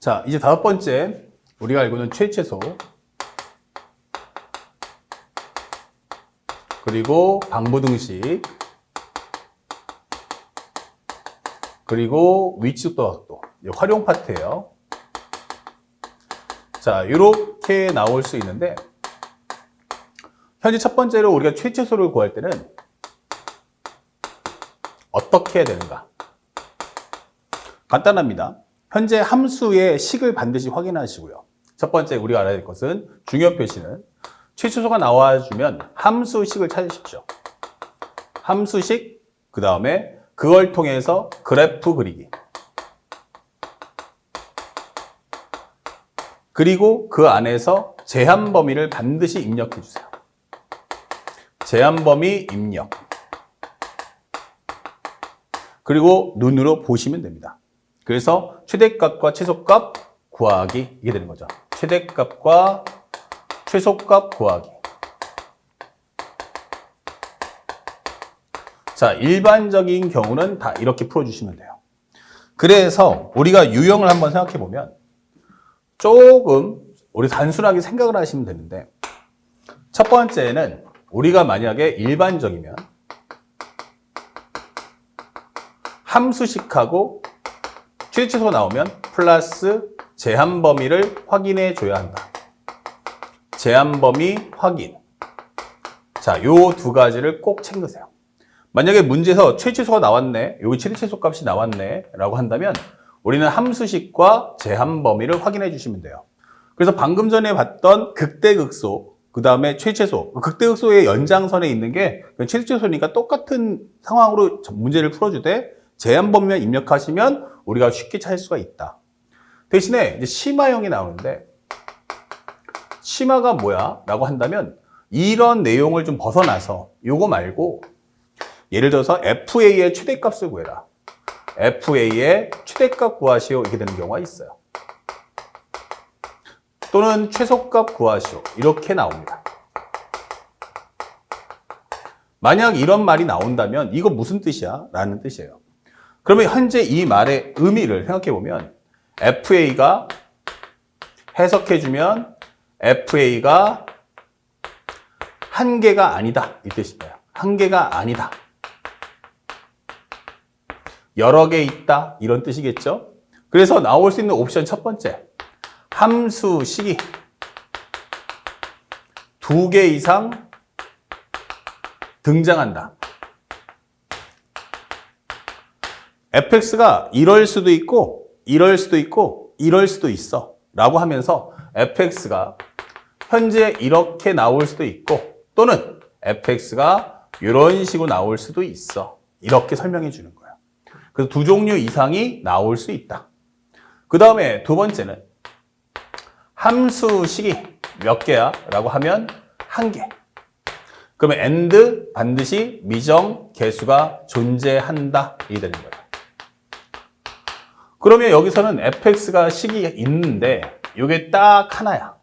자, 이제 다섯 번째, 우리가 알고 있는 최최소, 그리고 방부등식, 그리고 위치속도 활용 파트예요. 자, 이렇게 나올 수 있는데, 현재 첫 번째로 우리가 최최소를 구할 때는 어떻게 해야 되는가? 간단합니다. 현재 함수의 식을 반드시 확인하시고요. 첫 번째 우리가 알아야 될 것은 중요 표시는 최최소가 나와주면 함수식을 찾으십시오. 함수식, 그 다음에 그걸 통해서 그래프 그리기. 그리고 그 안에서 제한 범위를 반드시 입력해 주세요. 제한 범위 입력. 그리고 눈으로 보시면 됩니다. 그래서 최대값과 최소값 구하기, 이게 되는 거죠. 최대값과 최소값 구하기. 자, 일반적인 경우는 다 이렇게 풀어주시면 돼요. 그래서 우리가 유형을 한번 생각해 보면 조금 우리 단순하게 생각을 하시면 되는데, 첫 번째는 우리가 만약에 일반적이면 함수식하고 최대최소가 나오면 플러스 제한 범위를 확인해 줘야 한다. 제한 범위 확인. 자, 요 두 가지를 꼭 챙기세요. 만약에 문제에서 최최소가 나왔네, 여기 최대최소 값이 나왔네 라고 한다면 우리는 함수식과 제한 범위를 확인해 주시면 돼요. 그래서 방금 전에 봤던 극대극소, 그 다음에 최최소, 극대극소의 연장선에 있는 게 최대최소니까 똑같은 상황으로 문제를 풀어주되 제한 범위만 입력하시면 우리가 쉽게 찾을 수가 있다. 대신에 이제 심화형이 나오는데, 심화가 뭐야? 라고 한다면 이런 내용을 좀 벗어나서 요거 말고 예를 들어서 FA의 최대값을 구해라. FA의 최대값 구하시오. 이렇게 되는 경우가 있어요. 또는 최소값 구하시오. 이렇게 나옵니다. 만약 이런 말이 나온다면 이거 무슨 뜻이야? 라는 뜻이에요. 그러면 현재 이 말의 의미를 생각해 보면 FA가 해석해주면 FA가 한 개가 아니다. 이 뜻이에요. 한 개가 아니다. 여러 개 있다. 이런 뜻이겠죠? 그래서 나올 수 있는 옵션 첫 번째. 함수식이 두 개 이상 등장한다. fx가 이럴 수도 있고, 이럴 수도 있고, 이럴 수도 있어. 라고 하면서 fx가 현재 이렇게 나올 수도 있고, 또는 fx가 이런 식으로 나올 수도 있어. 이렇게 설명해 주는 거예요. 그래서 두 종류 이상이 나올 수 있다. 그 다음에 두 번째는 함수식이 몇 개야? 라고 하면 한 개. 그러면 and 반드시 미정 개수가 존재한다. 이게 되는 거예요. 그러면 여기서는 fx가 식이 있는데 이게 딱 하나야.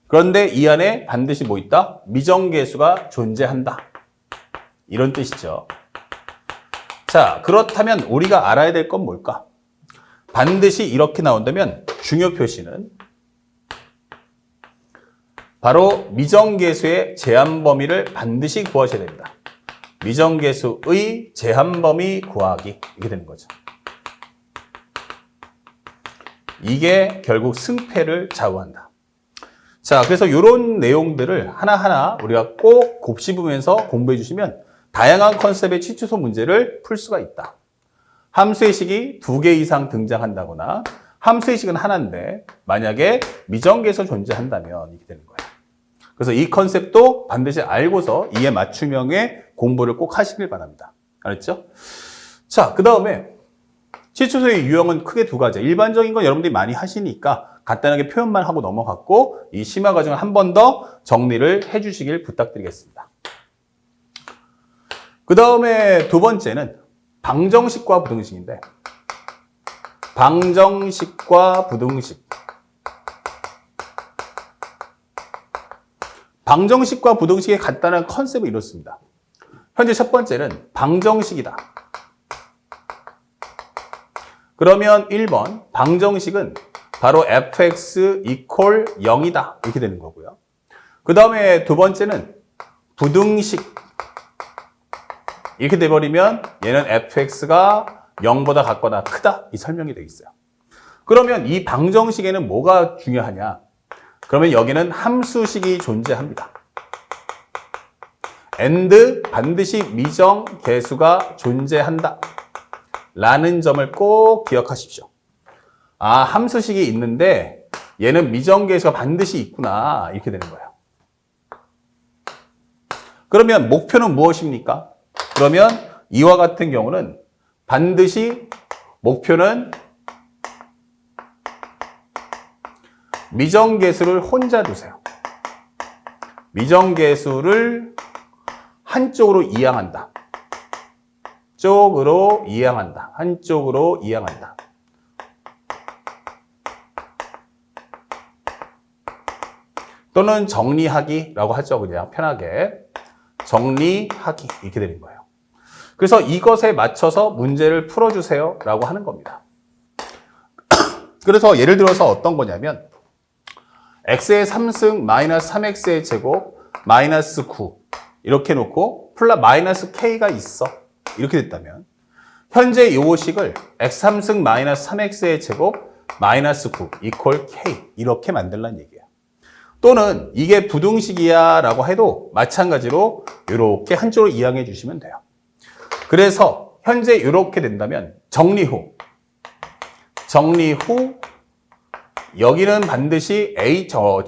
그런데 이 안에 반드시 뭐 있다? 미정계수가 존재한다. 이런 뜻이죠. 자, 그렇다면 우리가 알아야 될 건 뭘까? 반드시 이렇게 나온다면 중요 표시는 바로 미정계수의 제한 범위를 반드시 구하셔야 됩니다. 미정계수의 제한 범위 구하기. 이게 되는 거죠. 이게 결국 승패를 좌우한다. 자, 그래서 이런 내용들을 하나하나 우리가 꼭 곱씹으면서 공부해 주시면 다양한 컨셉의 최최소 문제를 풀 수가 있다. 함수의 식이 두 개 이상 등장한다거나 함수의 식은 하나인데 만약에 미정계에서 존재한다면 이렇게 되는 거예요. 그래서 이 컨셉도 반드시 알고서 이에 맞춤형의 공부를 꼭 하시길 바랍니다. 알았죠? 자, 그 다음에 최최소의 유형은 크게 두 가지. 일반적인 건 여러분들이 많이 하시니까 간단하게 표현만 하고 넘어갔고, 이 심화 과정을 한 번 더 정리를 해주시길 부탁드리겠습니다. 그 다음에 두 번째는 방정식과 부등식인데, 방정식과 부등식. 방정식과 부등식의 간단한 컨셉은 이렇습니다. 현재 첫 번째는 방정식이다. 그러면 1번 방정식은 바로 fx 이퀄 0이다. 이렇게 되는 거고요. 그 다음에 두 번째는 부등식. 이렇게 돼버리면 얘는 fx가 0보다 같거나 크다. 이 설명이 되어 있어요. 그러면 이 방정식에는 뭐가 중요하냐? 그러면 여기는 함수식이 존재합니다. and 반드시 미정계수가 존재한다. 라는 점을 꼭 기억하십시오. 아, 함수식이 있는데 얘는 미정계수가 반드시 있구나. 이렇게 되는 거예요. 그러면 목표는 무엇입니까? 그러면 이와 같은 경우는 반드시 목표는 미정계수를 혼자 두세요. 미정계수를 한쪽으로 이양한다. 쪽으로 이양한다. 한쪽으로 이양한다. 또는 정리하기라고 하죠. 그냥 편하게. 정리하기 이렇게 되는 거예요. 그래서 이것에 맞춰서 문제를 풀어주세요 라고 하는 겁니다. 그래서 예를 들어서 어떤 거냐면 x의 3승 마이너스 3x의 제곱 마이너스 9 이렇게 놓고 마이너스 k가 있어. 이렇게 됐다면 현재 이 식을 x 3승 마이너스 3x의 제곱 마이너스 9 이퀄 k 이렇게 만들라는 얘기예요. 또는 이게 부등식이야 라고 해도 마찬가지로 이렇게 한쪽으로 이양해 주시면 돼요. 그래서 현재 이렇게 된다면 정리 후 여기는 반드시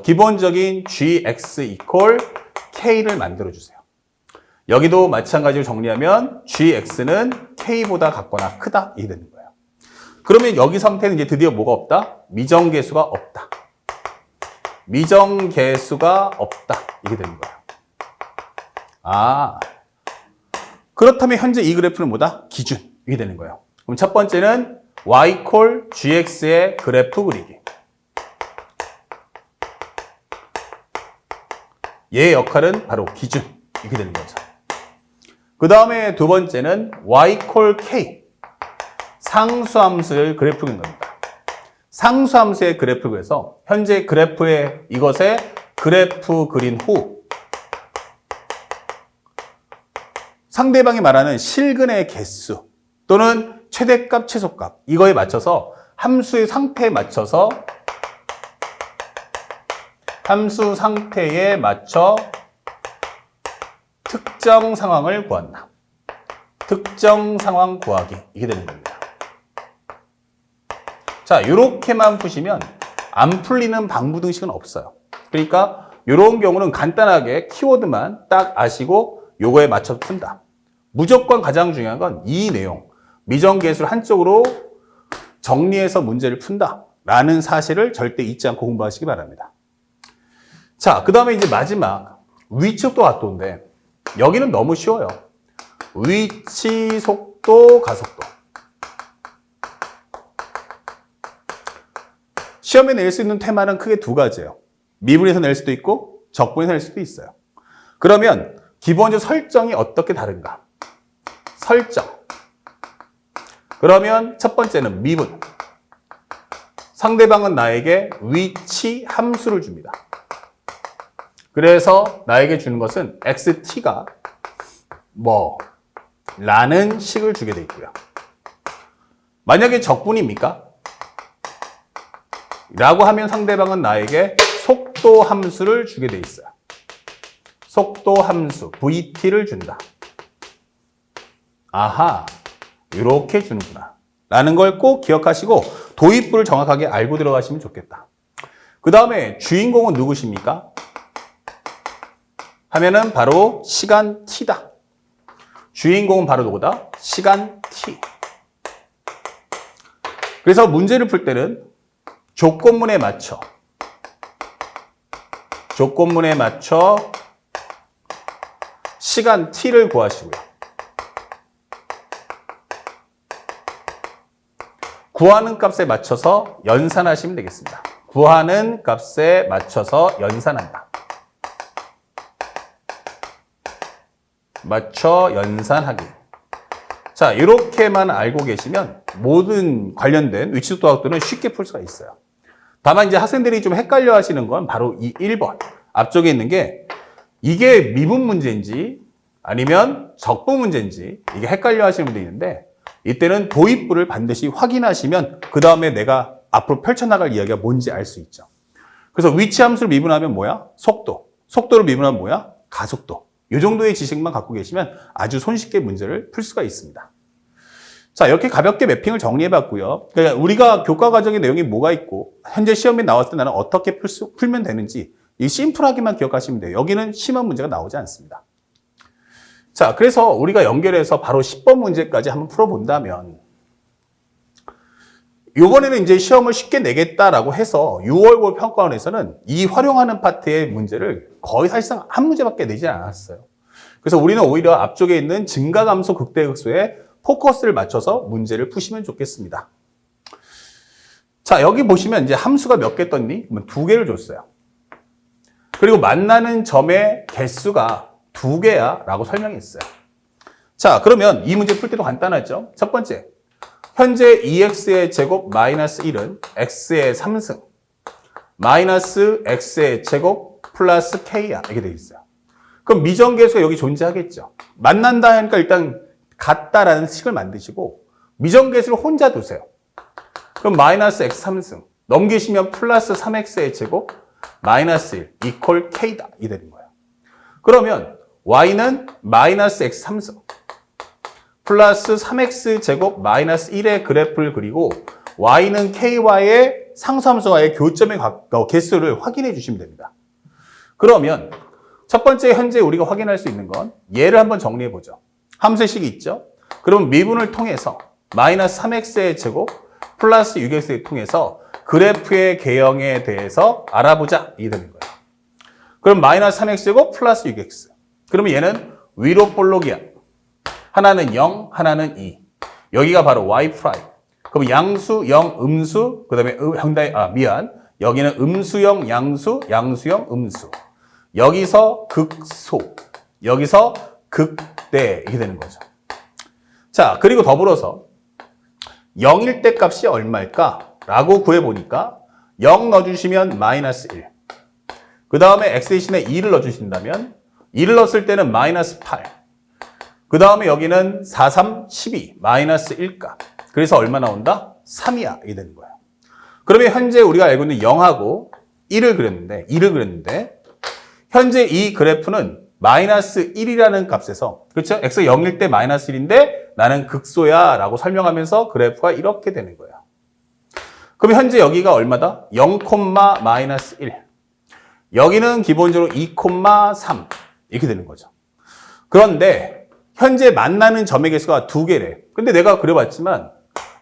기본적인 gx 이퀄 k를 만들어 주세요. 여기도 마찬가지로 정리하면 gx는 k보다 같거나 크다 이게 되는 거예요. 그러면 여기 상태는 이제 드디어 뭐가 없다? 미정계수가 없다. 미정계수가 없다. 이게 되는 거예요. 아, 그렇다면 현재 이 그래프는 뭐다? 기준. 이게 되는 거예요. 그럼 첫 번째는 y 콜 gx의 그래프 그리기. 얘의 역할은 바로 기준. 이렇게 되는 거죠. 그 다음에 두 번째는 y 콜 k. 상수함수의 그래프 그리는 겁니다. 상수함수의 그래프를 그려서 현재 그래프에 이것에 그래프 그린 후 상대방이 말하는 실근의 개수 또는 최대값, 최소값 이거에 맞춰서 함수의 상태에 맞춰서 함수 상태에 맞춰 특정 상황을 구한다. 특정 상황 구하기 이게 되는 겁니다. 자, 이렇게만 푸시면 안 풀리는 방부등식은 없어요. 그러니까 이런 경우는 간단하게 키워드만 딱 아시고 요거에 맞춰 푼다. 무조건 가장 중요한 건 이 내용, 미정계수를 한쪽으로 정리해서 문제를 푼다 라는 사실을 절대 잊지 않고 공부하시기 바랍니다. 자, 그 다음에 이제 마지막 위치속도 가속도인데 여기는 너무 쉬워요. 위치 속도 가속도. 시험에 낼 수 있는 테마는 크게 두 가지예요. 미분에서 낼 수도 있고 적분에서 낼 수도 있어요. 그러면 기본적으로 설정이 어떻게 다른가? 설정. 그러면 첫 번째는 미분. 상대방은 나에게 위치 함수를 줍니다. 그래서 나에게 주는 것은 xt가 라는 식을 주게 돼 있고요. 만약에 적분입니까? 라고 하면 상대방은 나에게 속도 함수를 주게 돼 있어요. 속도 함수 vt를 준다. 아하, 이렇게 주는구나 라는 걸 꼭 기억하시고 도입부를 정확하게 알고 들어가시면 좋겠다. 그 다음에 주인공은 누구십니까? 하면은 바로 시간 t다. 주인공은 바로 누구다? 시간 t. 그래서 문제를 풀 때는 조건문에 맞춰 시간 t를 구하시고요. 구하는 값에 맞춰서 연산하시면 되겠습니다. 구하는 값에 맞춰서 연산한다. 맞춰 연산하기. 자, 이렇게만 알고 계시면 모든 관련된 위치속도 가속도는 쉽게 풀 수가 있어요. 다만 이제 학생들이 좀 헷갈려 하시는 건 바로 이 1번. 앞쪽에 있는 게 이게 미분 문제인지 아니면 적분 문제인지 이게 헷갈려 하시는 분들이 있는데 이때는 도입부를 반드시 확인하시면 그 다음에 내가 앞으로 펼쳐나갈 이야기가 뭔지 알 수 있죠. 그래서 위치 함수를 미분하면 뭐야? 속도. 속도를 미분하면 뭐야? 가속도. 이 정도의 지식만 갖고 계시면 아주 손쉽게 문제를 풀 수가 있습니다. 자, 이렇게 가볍게 매핑을 정리해봤고요. 그러니까 우리가 교과 과정의 내용이 뭐가 있고 현재 시험에 나왔을 때 나는 어떻게 풀면 되는지 이 심플하게만 기억하시면 돼요. 여기는 심한 문제가 나오지 않습니다. 자, 그래서 우리가 연결해서 바로 10번 문제까지 한번 풀어본다면 이번에는 이제 시험을 쉽게 내겠다라고 해서 6월고 평가원에서는 이 활용하는 파트의 문제를 거의 사실상 한 문제밖에 내지 않았어요. 그래서 우리는 오히려 앞쪽에 있는 증가감소 극대극소에 포커스를 맞춰서 문제를 푸시면 좋겠습니다. 자, 여기 보시면 이제 함수가 몇 개 떴니? 2개를 줬어요. 그리고 만나는 점의 개수가 2개야 라고 설명했어요. 자, 그러면 이 문제 풀 때도 간단하죠? 첫 번째, 현재 2x의 제곱 마이너스 1은 x의 3승 마이너스 x의 제곱 플러스 k야 이렇게 되어 있어요. 그럼 미정계수가 여기 존재하겠죠. 만난다 하니까 일단 같다라는 식을 만드시고 미정계수를 혼자 두세요. 그럼 마이너스 x 3승 넘기시면 플러스 3x의 제곱 마이너스 1 이퀄 k다 이 되는 거예요. 그러면 y는 마이너스 x 3승 플러스 3x 제곱 마이너스 1의 그래프를 그리고 y는 ky와의 상수함수와의 교점의 개수를 확인해 주시면 됩니다. 그러면 첫 번째 현재 우리가 확인할 수 있는 건 얘를 한번 정리해 보죠. 함수식이 있죠. 그럼 미분을 통해서 마이너스 3x의 제곱 플러스 6x를 통해서 그래프의 개형에 대해서 알아보자 이 되는 거예요. 그럼 마이너스 3x 제곱 플러스 6x 그러면 얘는 위로 볼록이야. 하나는 0, 하나는 2. 여기가 바로 y 프라임. 그럼 양수, 0, 음수, 그 다음에 여기는 음수형, 양수, 양수형, 음수. 여기서 극소, 여기서 극대 이렇게 되는 거죠. 자, 그리고 더불어서 0일 때 값이 얼마일까? 라고 구해보니까 0 넣어주시면 마이너스 1. 그 다음에 x 대신에 2를 넣어주신다면 2를 넣었을 때는 마이너스 8. 그 다음에 여기는 4, 3, 12, 마이너스 1값. 그래서 얼마 나온다? 3이야. 이게 되는 거예요. 그러면 현재 우리가 알고 있는 0하고 2를 그렸는데, 현재 이 그래프는 마이너스 1이라는 값에서, 그렇죠? x가 0일 때 마이너스 1인데 나는 극소야 라고 설명하면서 그래프가 이렇게 되는 거예요. 그럼 현재 여기가 얼마다? 0, 마이너스 1. 여기는 기본적으로 2, 3 이렇게 되는 거죠. 그런데 현재 만나는 점의 개수가 2개래. 근데 내가 그려봤지만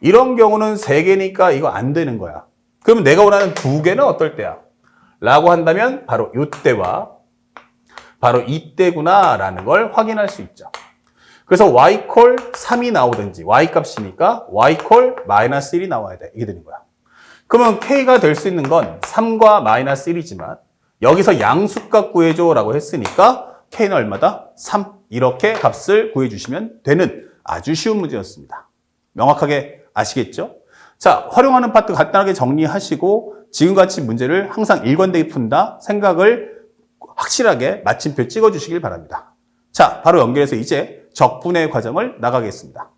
이런 경우는 3개니까 이거 안 되는 거야. 그러면 내가 원하는 2개는 어떨 때야? 라고 한다면 바로 이때와 바로 이때구나 라는 걸 확인할 수 있죠. 그래서 y 콜 3이 나오든지 y 값이니까 y 콜 마이너스 1이 나와야 돼. 이게 되는 거야. 그러면 k가 될 수 있는 건 3과 마이너스 1이지만 여기서 양수값 구해줘 라고 했으니까 k는 얼마다? 3. 이렇게 값을 구해주시면 되는 아주 쉬운 문제였습니다. 명확하게 아시겠죠? 자, 활용하는 파트 간단하게 정리하시고 지금같이 문제를 항상 일관되게 푼다 생각을 확실하게 마침표 찍어주시길 바랍니다. 자, 바로 연결해서 이제 적분의 과정을 나가겠습니다.